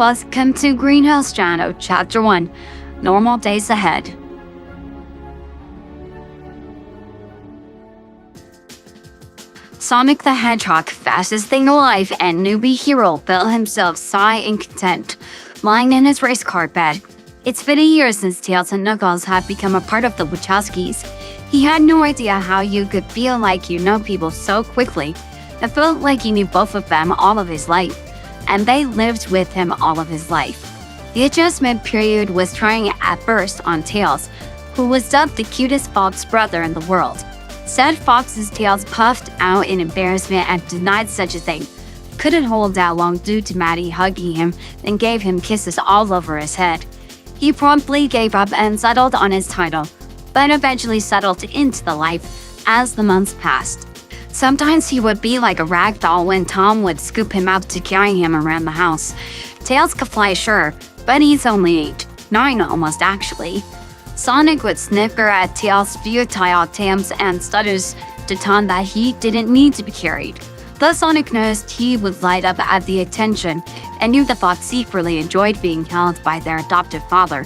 Welcome to Greenhouse Channel, Chapter 1, Normal Days Ahead. Sonic the Hedgehog, fastest thing alive and newbie hero, felt himself sigh in content, lying in his race car bed. It's been a year since Tails and Knuckles had become a part of the Wachowskis. He had no idea how you could feel like you know people so quickly. It felt like he knew both of them all of his life, and they lived with him all of his life. The adjustment period was trying at first on Tails, who was dubbed the cutest fox brother in the world. Said Fox's tails puffed out in embarrassment and denied such a thing. Couldn't hold out long due to Maddie hugging him and gave him kisses all over his head. He promptly gave up and settled on his title, but eventually settled into the life as the months passed. Sometimes he would be like a rag doll when Tom would scoop him up to carry him around the house. Tails could fly, sure, but he's only 8, 9 almost actually. Sonic would snicker at Tails' futile attempts and stutters to taunt that he didn't need to be carried. Thus Sonic noticed he would light up at the attention and knew the fox secretly enjoyed being held by their adoptive father,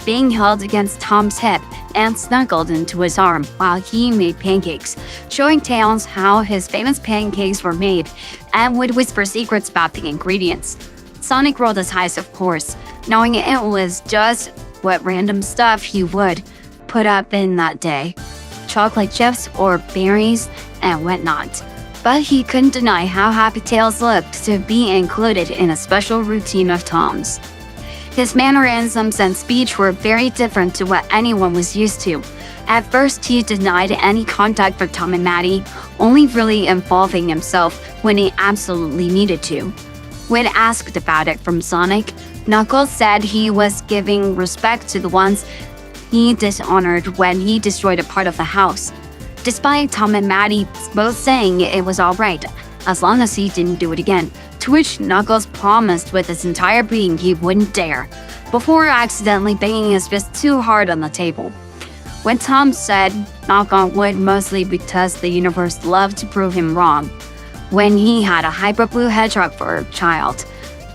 being held against Tom's hip and snuggled into his arm while he made pancakes, showing Tails how his famous pancakes were made, and would whisper secrets about the ingredients. Sonic rolled his eyes, of course, knowing it was just what random stuff he would put up in that day, chocolate chips or berries and whatnot. But he couldn't deny how happy Tails looked to be included in a special routine of Tom's. His mannerisms and speech were very different to what anyone was used to. At first, he denied any contact with Tom and Maddie, only really involving himself when he absolutely needed to. When asked about it from Sonic, Knuckles said he was giving respect to the ones he dishonored when he destroyed a part of the house, despite Tom and Maddie both saying it was alright, as long as he didn't do it again. To which Knuckles promised with his entire being he wouldn't dare, before accidentally banging his fist too hard on the table. When Tom said, knock on wood, mostly because the universe loved to prove him wrong, when he had a hyper blue hedgehog for a child,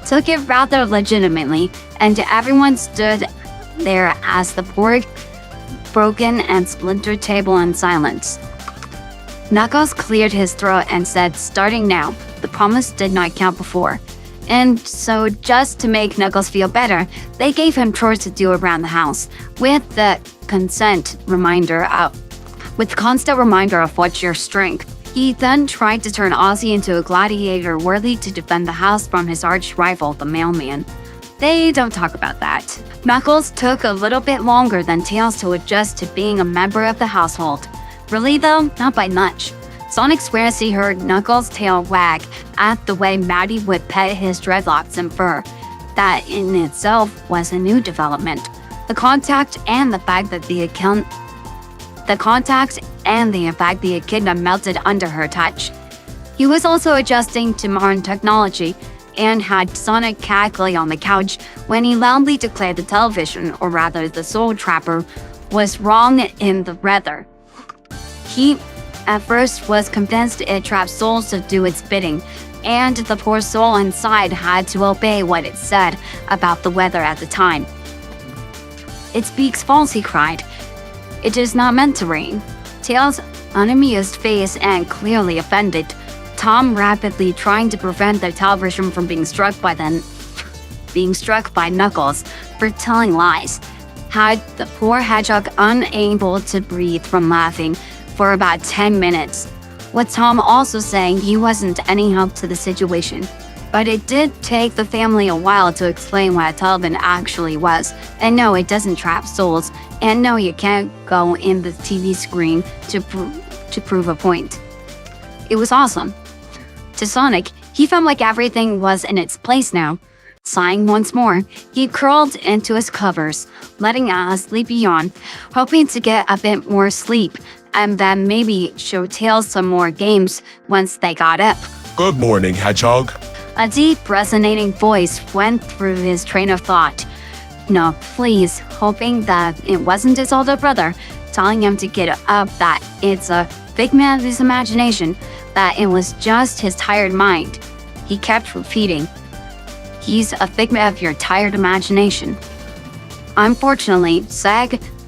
took it rather legitimately, and everyone stood there as the poor, broken and splintered table in silence. Knuckles cleared his throat and said, starting now, the promise did not count before. And so just to make Knuckles feel better, they gave him chores to do around the house, with the constant reminder of what's your strength. He then tried to turn Ozzy into a gladiator worthy to defend the house from his arch rival, the mailman. They don't talk about that. Knuckles took a little bit longer than Tails to adjust to being a member of the household. Really though, not by much. Sonic swears he heard Knuckles' tail wag at the way Maddie would pet his dreadlocks and fur. That in itself was a new development. The contact and the fact that the echidna melted under her touch. He was also adjusting to modern technology and had Sonic cackling on the couch when he loudly declared the television, or rather the Soul Trapper, was wrong in the weather. He at first was convinced it trapped souls to do its bidding, and the poor soul inside had to obey what it said about the weather at the time. It speaks false, he cried. It is not meant to rain. Tails' unamused face and clearly offended. Tom rapidly trying to prevent the television from being struck by Knuckles for telling lies, had the poor hedgehog unable to breathe from laughing for about 10 minutes. With Tom also saying he wasn't any help to the situation. But it did take the family a while to explain what a television actually was. And no, it doesn't trap souls. And no, you can't go in the TV screen to prove a point. It was awesome. To Sonic, he felt like everything was in its place now. Sighing once more, he curled into his covers, letting out a sleepy yawn, hoping to get a bit more sleep, and then maybe show Tails some more games once they got up. Good morning, Hedgehog. A deep, resonating voice went through his train of thought. No, please, hoping that it wasn't his older brother telling him to get up, that it's a figment of his imagination, that it was just his tired mind. He kept repeating, He's a figment of your tired imagination. Unfortunately,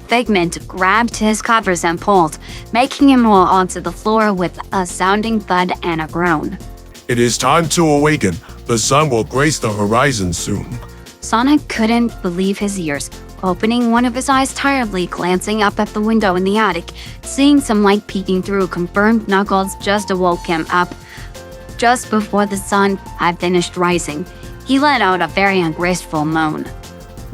Figment grabbed his covers and pulled, making him roll onto the floor with a sounding thud and a groan. It is time to awaken. The sun will grace the horizon soon. Sonic couldn't believe his ears, opening one of his eyes tiredly, glancing up at the window in the attic. Seeing some light peeking through confirmed Knuckles just awoke him up just before the sun had finished rising. He let out a very ungraceful moan.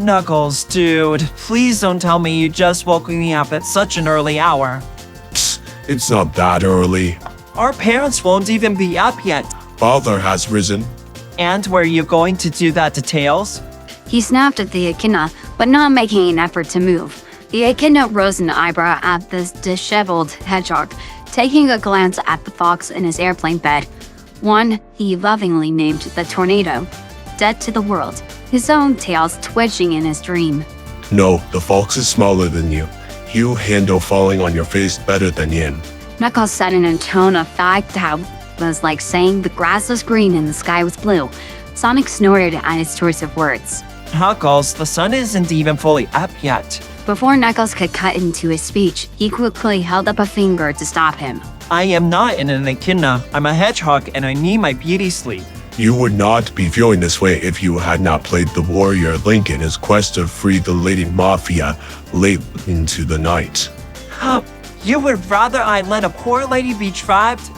Knuckles, dude, please don't tell me you just woke me up at such an early hour. Psst, it's not that early. Our parents won't even be up yet. Father has risen. And were you going to do that to Tails? He snapped at the echidna, but not making an effort to move. The echidna rose an eyebrow at the disheveled hedgehog, taking a glance at the fox in his airplane bed. One he lovingly named the Tornado. Dead to the world, his own tails twitching in his dream. No, the fox is smaller than you. He'll handle falling on your face better than Yin. Knuckles said in a tone of fact that was like saying the grass was green and the sky was blue. Sonic snorted at his choice of words. Knuckles, the sun isn't even fully up yet. Before Knuckles could cut into his speech, he quickly held up a finger to stop him. I am not an echidna. I'm a hedgehog and I need my beauty sleep. You would not be feeling this way if you had not played the warrior Link in his quest to free the Lady Mafia late into the night. Huh, you would rather I let a poor lady be trapped?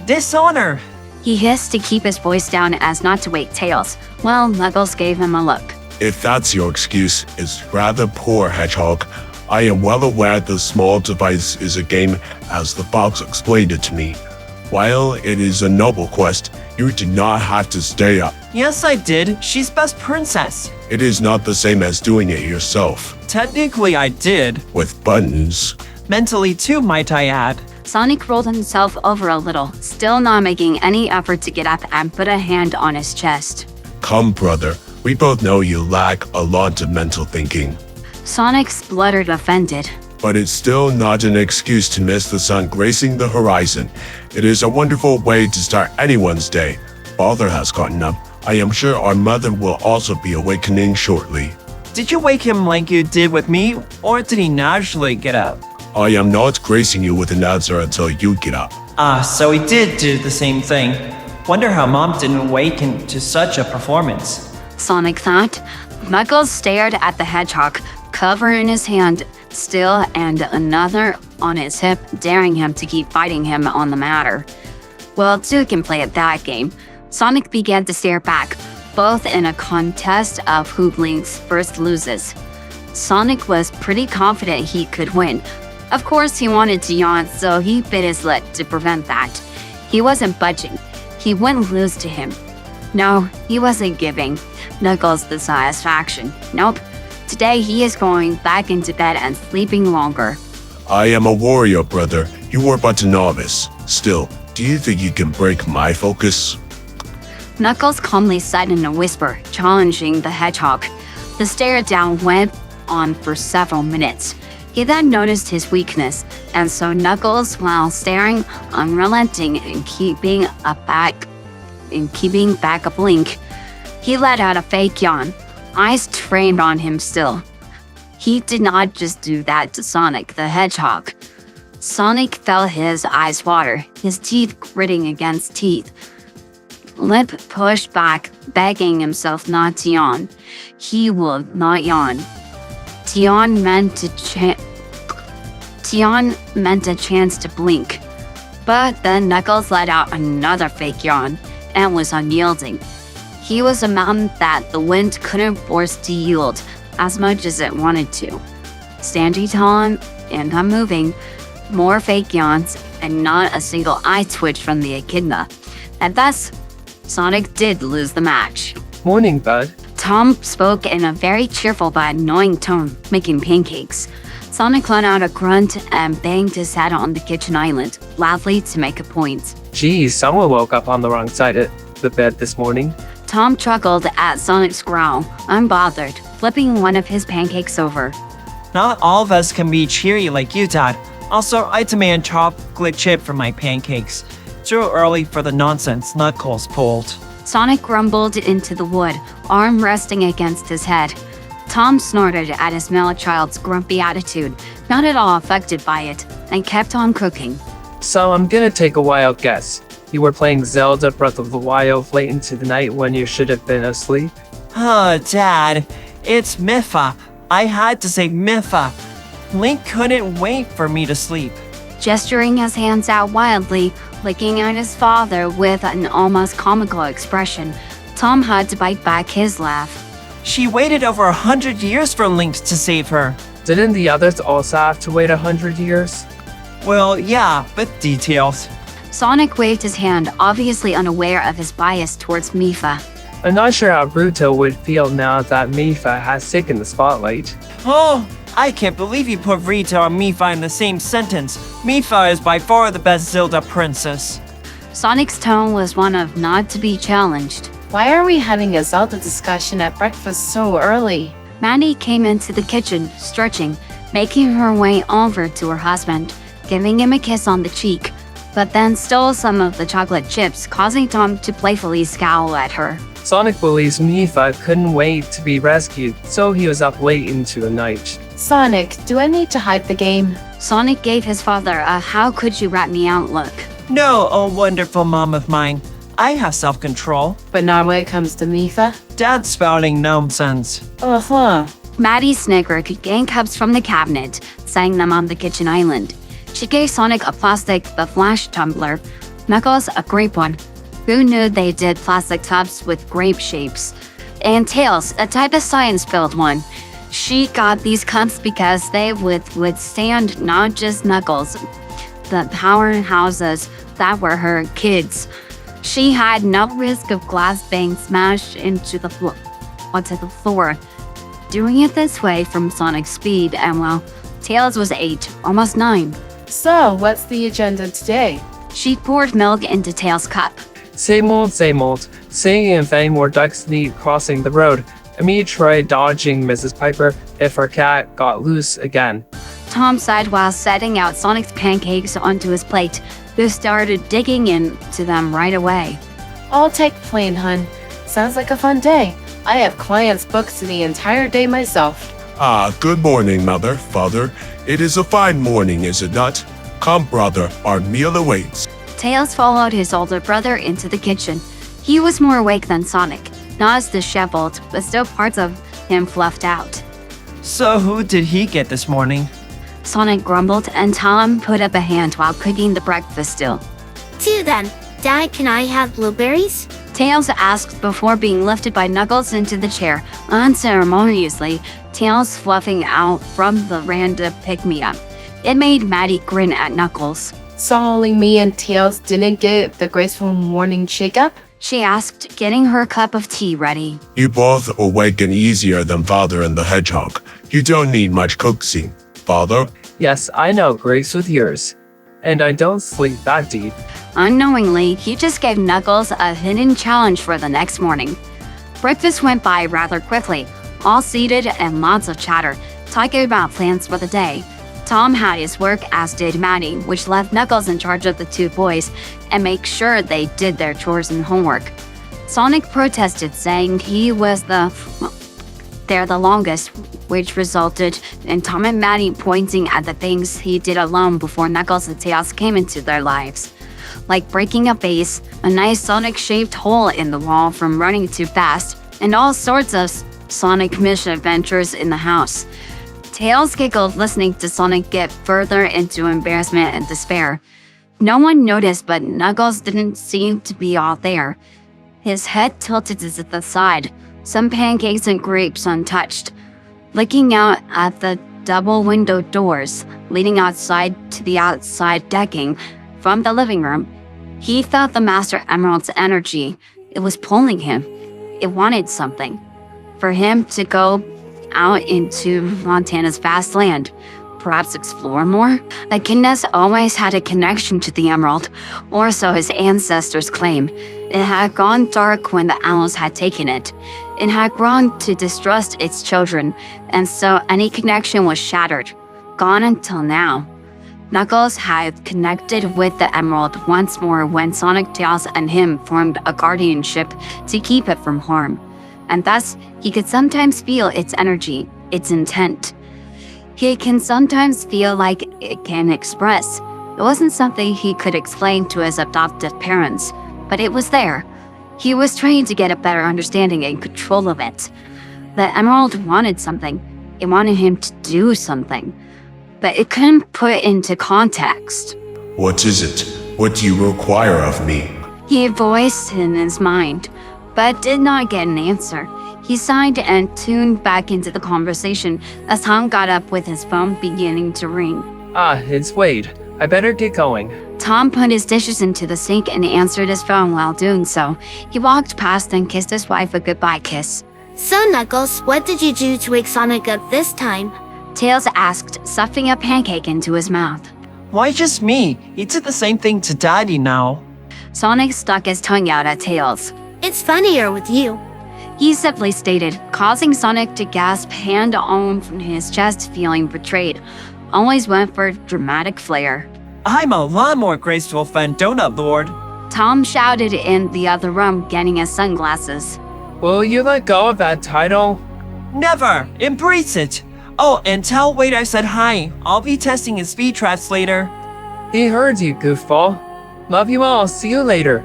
Dishonor! He hissed to keep his voice down as not to wake Tails. Well, Knuckles gave him a look. If that's your excuse, it's rather poor, Hedgehog. I am well aware the small device is a game as the fox explained it to me. While it is a noble quest, you did not have to stay up. Yes, I did. She's best princess. It is not the same as doing it yourself. Technically, I did. With buttons. Mentally too, might I add. Sonic rolled himself over a little, still not making any effort to get up and put a hand on his chest. Come, brother. We both know you lack a lot of mental thinking. Sonic spluttered, offended. But it's still not an excuse to miss the sun gracing the horizon. It is a wonderful way to start anyone's day. Father has gotten up. I am sure our mother will also be awakening shortly. Did you wake him like you did with me, or did he naturally get up? I am not gracing you with an answer until you get up. Ah, so he did do the same thing. Wonder how Mom didn't awaken to such a performance. Sonic thought. Knuckles stared at the hedgehog, cover in his hand still and another on his hip, daring him to keep fighting him on the matter. Well, two can play at that game. Sonic began to stare back, both in a contest of who blinks first loses. Sonic was pretty confident he could win. Of course, he wanted to yawn, so he bit his lip to prevent that. He wasn't budging. He wouldn't lose to him. No, he wasn't giving Knuckles the satisfaction. Nope. Today he is going back into bed and sleeping longer. I am a warrior, brother. You are but a novice. Still, do you think you can break my focus? Knuckles calmly said in a whisper, challenging the hedgehog. The stare down went on for several minutes. He then noticed his weakness, and so Knuckles, while staring unrelenting and keeping back a blink, he let out a fake yawn, eyes trained on him still. He did not just do that to Sonic the Hedgehog. Sonic felt his eyes water, his teeth gritting against teeth. Lip pushed back, begging himself not to yawn. He would not yawn. Tion meant a chance to blink. But then Knuckles let out another fake yawn and was unyielding. He was a mountain that the wind couldn't force to yield as much as it wanted to. Standing tall and unmoving, more fake yawns, and not a single eye twitch from the echidna. And thus, Sonic did lose the match. Morning, bud. Tom spoke in a very cheerful but annoying tone, making pancakes. Sonic let out a grunt and banged his head on the kitchen island, loudly to make a point. Geez, someone woke up on the wrong side of the bed this morning. Tom chuckled at Sonic's growl, unbothered, flipping one of his pancakes over. Not all of us can be cheery like you, Dad. Also, I demand chocolate chip for my pancakes. Too early for the nonsense Knuckles pulled. Sonic grumbled into the wood, arm resting against his head. Tom snorted at his male child's grumpy attitude, not at all affected by it, and kept on cooking. So I'm gonna take a wild guess. You were playing Zelda Breath of the Wild late into the night when you should have been asleep? Dad, it's Mifa. I had to say Mifa. Link couldn't wait for me to sleep. Gesturing his hands out wildly, looking at his father with an almost comical expression, Tom had to bite back his laugh. She waited over 100 years for Link to save her. Didn't the others also have to wait 100 years? Well, yeah, but details. Sonic waved his hand, obviously unaware of his bias towards Mifa. I'm not sure how Ruto would feel now that Mifa has taken the spotlight. Oh, I can't believe you put Rita and Mifa in the same sentence. Mifa is by far the best Zelda princess. Sonic's tone was one of not to be challenged. Why are we having a Zelda discussion at breakfast so early? Maddie came into the kitchen, stretching, making her way over to her husband, giving him a kiss on the cheek, but then stole some of the chocolate chips, causing Tom to playfully scowl at her. Sonic believes Mifa couldn't wait to be rescued, so he was up late into the night. Sonic, do I need to hide the game? Sonic gave his father a "how could you rat me out" look. No, oh wonderful mom of mine. I have self-control. But not when it comes to Mifa? Dad's spouting nonsense. Uh-huh. Maddie snickered, getting cups from the cabinet, setting them on the kitchen island. She gave Sonic a plastic The Flash tumbler, Knuckles a grape one. Who knew they did plastic tubs with grape shapes? And Tails, a type of science-filled one. She got these cups because they would withstand not just Knuckles, the powerhouses that were her kids. She had no risk of glass being smashed onto the floor. Doing it this way from Sonic's speed, and well, Tails was 8, almost 9. So, what's the agenda today? She poured milk into Tails' cup. Same old, seeing if any more ducks need crossing the road. And me try dodging Mrs. Piper if her cat got loose again. Tom sighed while setting out Sonic's pancakes onto his plate, who started digging into them right away. I'll take the plane, hun. Sounds like a fun day. I have clients booked the entire day myself. Good morning, mother, father. It is a fine morning, is it not? Come, brother, our meal awaits. Tails followed his older brother into the kitchen. He was more awake than Sonic, not as disheveled, but still parts of him fluffed out. So who did he get this morning? Sonic grumbled, and Tom put up a hand while cooking the breakfast still. 2 then. Dad, can I have blueberries? Tails asked before being lifted by Knuckles into the chair, unceremoniously, Tails fluffing out from the random pick-me-up. It made Maddie grin at Knuckles. So only me and Tails didn't get the graceful morning shake-up? She asked, getting her cup of tea ready. You both awaken easier than Father and the Hedgehog. You don't need much coaxing. Father? Yes, I know, Grace with yours. And I don't sleep that deep. Unknowingly, he just gave Knuckles a hidden challenge for the next morning. Breakfast went by rather quickly, all seated and lots of chatter, talking about plans for the day. Tom had his work, as did Maddie, which left Knuckles in charge of the 2 boys and make sure they did their chores and homework. Sonic protested, saying he was there the longest, which resulted in Tom and Maddie pointing at the things he did alone before Knuckles and Tails came into their lives. Like breaking a vase, a nice Sonic-shaped hole in the wall from running too fast, and all sorts of Sonic misadventures in the house. Tails giggled listening to Sonic get further into embarrassment and despair. No one noticed, but Knuckles didn't seem to be all there. His head tilted to the side, some pancakes and grapes untouched. Looking out at the double window doors leading outside to the outside decking from the living room, he felt the Master Emerald's energy. It was pulling him. It wanted something. For him to go out into Montana's vast land, perhaps explore more? Echidnas always had a connection to the Emerald, or so his ancestors claim. It had gone dark when the owls had taken it. It had grown to distrust its children, and so any connection was shattered, gone until now. Knuckles had connected with the emerald once more when Sonic, Tails, and him formed a guardianship to keep it from harm, and thus he could sometimes feel its energy, its intent. He can sometimes feel like it can express. It wasn't something he could explain to his adoptive parents, but it was there. He was trying to get a better understanding and control of it. The emerald wanted something. It wanted him to do something, but it couldn't put it into context. What is it? What do you require of me? He voiced in his mind, but did not get an answer. He sighed and tuned back into the conversation as Tom got up with his phone beginning to ring. Ah, it's Wade. I better get going. Tom put his dishes into the sink and answered his phone while doing so. He walked past and kissed his wife a goodbye kiss. So, Knuckles, what did you do to wake Sonic up this time? Tails asked, stuffing a pancake into his mouth. Why just me? He did the same thing to Daddy now. Sonic stuck his tongue out at Tails. It's funnier with you. He simply stated, causing Sonic to gasp, hand on his chest, feeling betrayed. Always went for dramatic flair. I'm a lot more graceful than Donut Lord. Tom shouted in the other room, getting his sunglasses. Will you let go of that title? Never! Embrace it! Oh, and tell Wade I said hi. I'll be testing his speed traps later. He heard you, goofball. Love you all. See you later.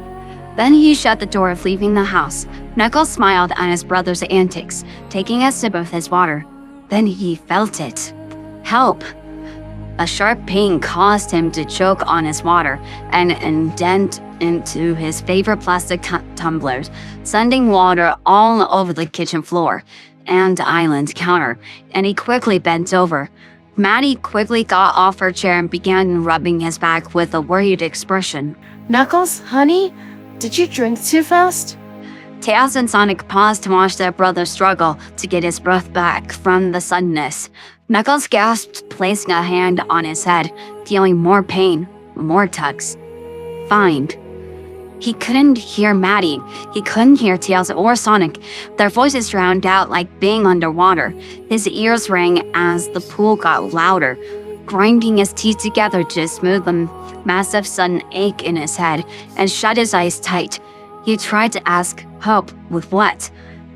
Then he shut the door, leaving the house. Knuckles smiled at his brother's antics, taking a sip of his water. Then he felt it. Help! A sharp pain caused him to choke on his water and indent into his favorite plastic tumblers, sending water all over the kitchen floor and island counter, and he quickly bent over. Maddie quickly got off her chair and began rubbing his back with a worried expression. Knuckles, honey, did you drink too fast? Tails and Sonic paused to watch their brother struggle to get his breath back from the suddenness. Knuckles gasped, placing a hand on his head, feeling more pain, more tugs. Find. He couldn't hear Maddie. He couldn't hear Tails or Sonic. Their voices drowned out like being underwater. His ears rang as the pool got louder, grinding his teeth together to smooth the massive sudden ache in his head, and shut his eyes tight. He tried to ask help with what,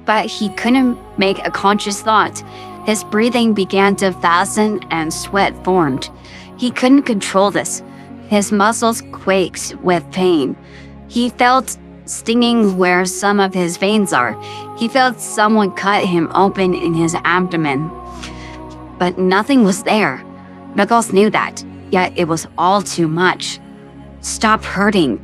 but he couldn't make a conscious thought. His breathing began to fasten and sweat formed. He couldn't control this. His muscles quaked with pain. He felt stinging where some of his veins are. He felt someone cut him open in his abdomen. But nothing was there. Knuckles knew that, yet it was all too much. Stop hurting.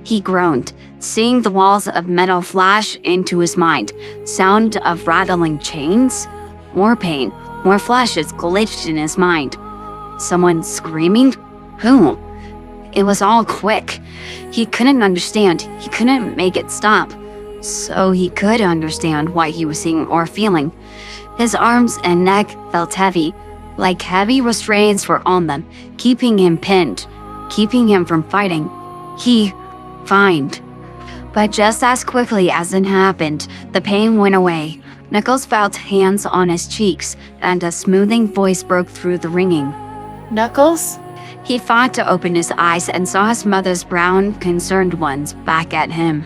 He groaned, seeing the walls of metal flash into his mind. Sound of rattling chains? More pain, more flashes glitched in his mind. Someone screaming? Who? It was all quick. He couldn't understand. He couldn't make it stop. So he could understand what he was seeing or feeling. His arms and neck felt heavy, like heavy restraints were on them, keeping him pinned, keeping him from fighting. Find. But just as quickly as it happened, the pain went away. Knuckles felt hands on his cheeks, and a smoothing voice broke through the ringing. Knuckles? He fought to open his eyes and saw his mother's brown, concerned ones back at him.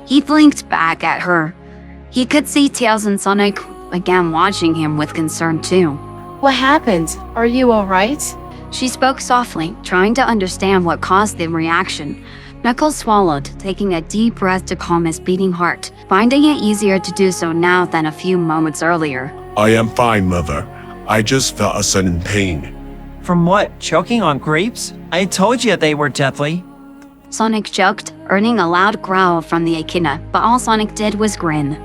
He blinked back at her. He could see Tails and Sonic again watching him with concern too. What happened? Are you alright? She spoke softly, trying to understand what caused the reaction. Knuckles swallowed, taking a deep breath to calm his beating heart, finding it easier to do so now than a few moments earlier. I am fine, Mother. I just felt a sudden pain. From what? Choking on grapes? I told you they were deadly. Sonic joked, earning a loud growl from the echidna, but all Sonic did was grin.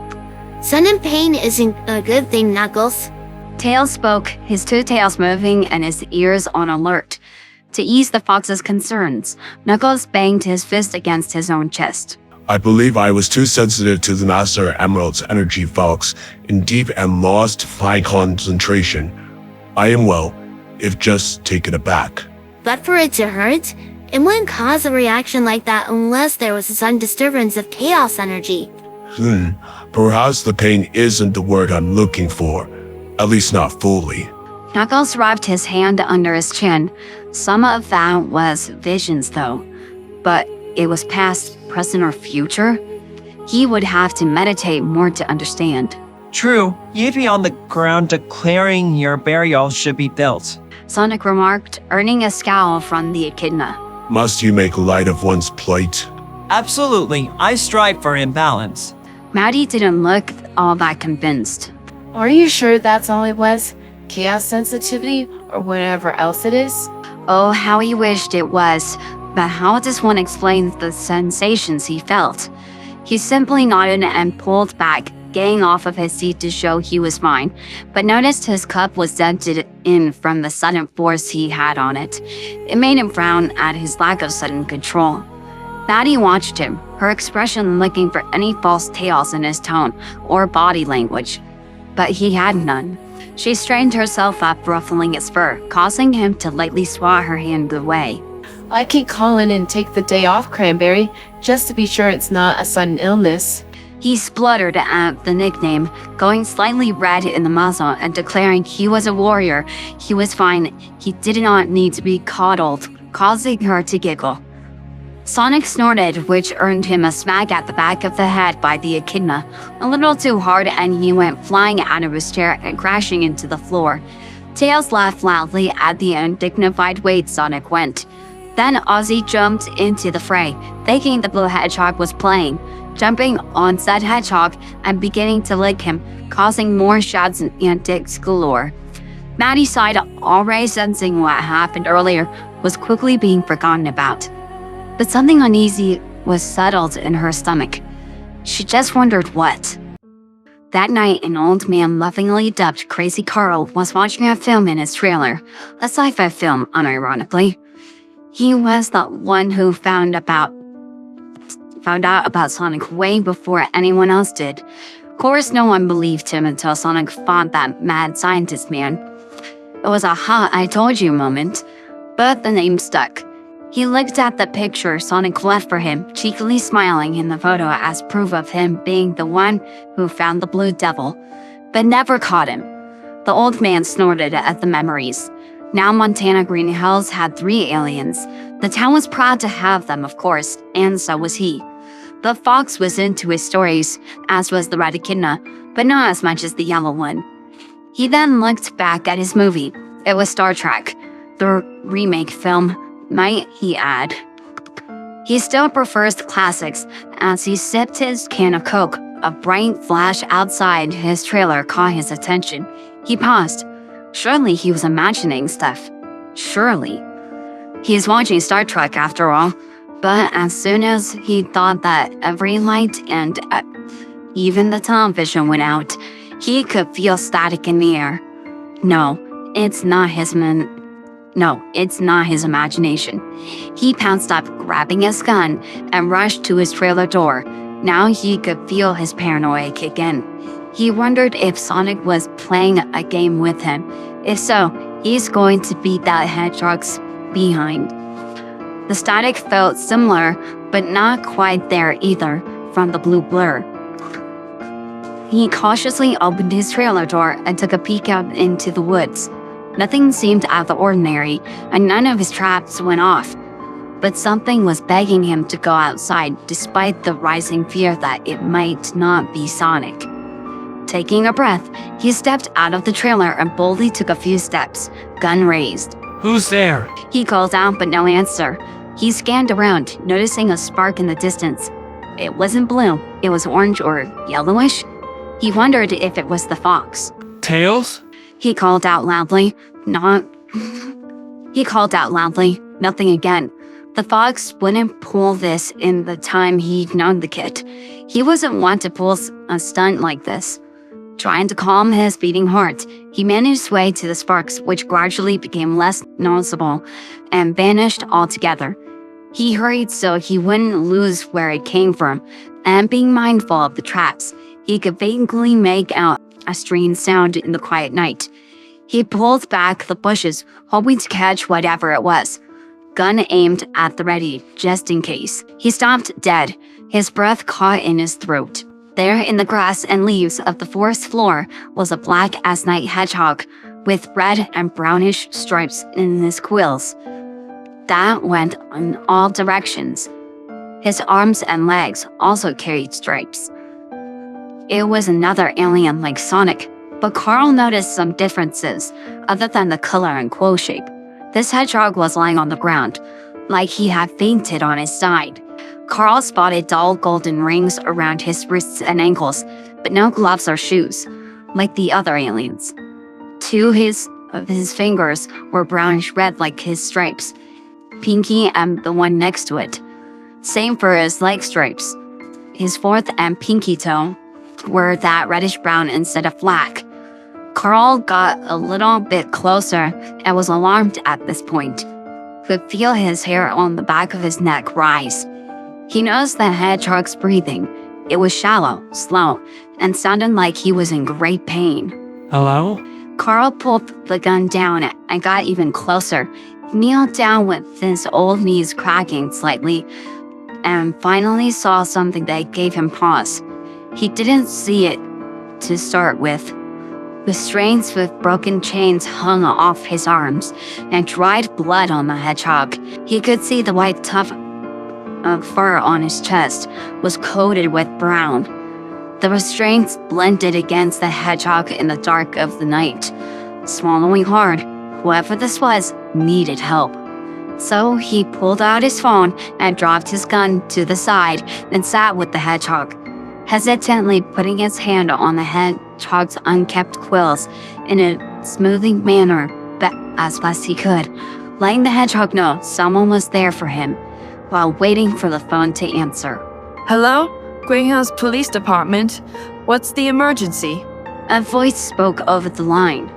Sudden pain isn't a good thing, Knuckles. Tails spoke, his two tails moving and his ears on alert. To ease the fox's concerns, Knuckles banged his fist against his own chest. I believe I was too sensitive to the Master Emerald's energy, Fox, in deep and lost my concentration. I am well, if just taken aback. But for it to hurt, it wouldn't cause a reaction like that unless there was a sudden disturbance of chaos energy. Perhaps the pain isn't the word I'm looking for. At least not fully. Knuckles rubbed his hand under his chin. Some of that was visions, though. But it was past, present, or future? He would have to meditate more to understand. True, you'd be on the ground declaring your burial should be built. Sonic remarked, earning a scowl from the echidna. Must you make light of one's plight? Absolutely, I strive for imbalance. Maddie didn't look all that convinced. Are you sure that's all it was? Chaos sensitivity or whatever else it is? Oh, how he wished it was. But how does one explain the sensations he felt? He simply nodded and pulled back, getting off of his seat to show he was fine, but noticed his cup was dented in from the sudden force he had on it. It made him frown at his lack of sudden control. Maddie watched him, her expression looking for any false tales in his tone or body language. But he had none. She straightened herself up, ruffling his fur, causing him to lightly swat her hand away. I can call in and take the day off, Cranberry, just to be sure it's not a sudden illness. He spluttered at the nickname, going slightly red in the muzzle and declaring he was a warrior. He was fine. He did not need to be coddled, causing her to giggle. Sonic snorted, which earned him a smack at the back of the head by the echidna, a little too hard, and he went flying out of his chair and crashing into the floor. Tails laughed loudly at the undignified way Sonic went. Then Ozzy jumped into the fray, thinking the blue hedgehog was playing, jumping on said hedgehog and beginning to lick him, causing more shouts and antics galore. Maddie sighed, already sensing what happened earlier was quickly being forgotten about. But something uneasy was settled in her stomach. She just wondered what. That night, an old man lovingly dubbed Crazy Carl was watching a film in his trailer, a sci-fi film, unironically. He was the one who found out about Sonic way before anyone else did. Of course, no one believed him until Sonic fought that mad scientist man. It was a "ha, I told you" moment, but the name stuck. He looked at the picture Sonic left for him, cheekily smiling in the photo as proof of him being the one who found the Blue Devil, but never caught him. The old man snorted at the memories. Now Montana Green Hills had 3 aliens. The town was proud to have them, of course, and so was he. The fox was into his stories, as was the red echidna, but not as much as the yellow one. He then looked back at his movie. It was Star Trek, the remake film, might he add. He still prefers the classics. As he sipped his can of Coke, a bright flash outside his trailer caught his attention. He paused. Surely he was imagining stuff. Surely. He is watching Star Trek after all. But as soon as he thought that every light and even the television went out, he could feel static in the air. No, it's not his imagination. He pounced up, grabbing his gun, and rushed to his trailer door. Now he could feel his paranoia kick in. He wondered if Sonic was playing a game with him. If so, he's going to beat that hedgehog's behind. The static felt similar, but not quite there either, from the blue blur. He cautiously opened his trailer door and took a peek out into the woods. Nothing seemed out of the ordinary, and none of his traps went off. But something was begging him to go outside, despite the rising fear that it might not be Sonic. Taking a breath, he stepped out of the trailer and boldly took a few steps, gun raised. Who's there? He called out, but no answer. He scanned around, noticing a spark in the distance. It wasn't blue, it was orange or yellowish. He wondered if it was the fox. Tails? He called out loudly. Nothing again. The fox wouldn't pull this in the time he'd known the kid. He wasn't one to pull a stunt like this. Trying to calm his beating heart, he made his way to the sparks, which gradually became less noticeable and vanished altogether. He hurried so he wouldn't lose where it came from, and being mindful of the traps, he could vaguely make out a strange sound in the quiet night. He pulled back the bushes, hoping to catch whatever it was. Gun aimed at the ready, just in case. He stopped dead, his breath caught in his throat. There in the grass and leaves of the forest floor was a black as night hedgehog, with red and brownish stripes in his quills that went in all directions. His arms and legs also carried stripes. It was another alien like Sonic, but Carl noticed some differences other than the color and quill shape. This hedgehog was lying on the ground, like he had fainted on his side. Carl spotted dull golden rings around his wrists and ankles, but no gloves or shoes, like the other aliens. Two of his fingers were brownish red like his stripes, pinky and the one next to it. Same for his leg stripes. His fourth and pinky toe were that reddish brown instead of black. Carl got a little bit closer and was alarmed at this point. Could feel his hair on the back of his neck rise. He noticed the hedgehog's breathing. It was shallow, slow, and sounded like he was in great pain. Hello? Carl pulled the gun down and got even closer. He kneeled down with his old knees cracking slightly and finally saw something that gave him pause. He didn't see it to start with. The strings with broken chains hung off his arms and dried blood on the hedgehog. He could see the white tuft of fur on his chest was coated with brown. The restraints blended against the hedgehog in the dark of the night. Swallowing hard, whoever this was needed help. So he pulled out his phone and dropped his gun to the side and sat with the hedgehog, hesitantly putting his hand on the hedgehog's unkempt quills in a smoothing manner as best he could, letting the hedgehog know someone was there for him while waiting for the phone to answer. Hello? Greenhouse Police Department. What's the emergency? A voice spoke over the line.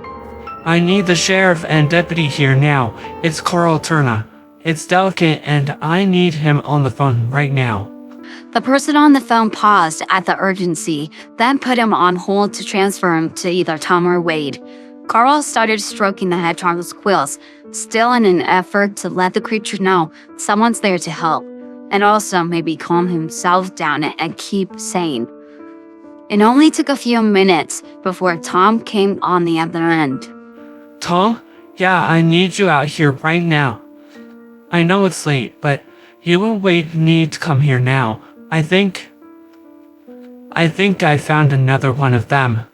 I need the sheriff and deputy here now. It's Carl Turner. It's delicate and I need him on the phone right now. The person on the phone paused at the urgency, then put him on hold to transfer him to either Tom or Wade. Carl started stroking the hedgehog's quills, still in an effort to let the creature know someone's there to help, and also maybe calm himself down and keep sane. It only took a few minutes before Tom came on the other end. Tom? Yeah, I need you out here right now. I know it's late, but you and Wade need to come here now. I think I found another one of them.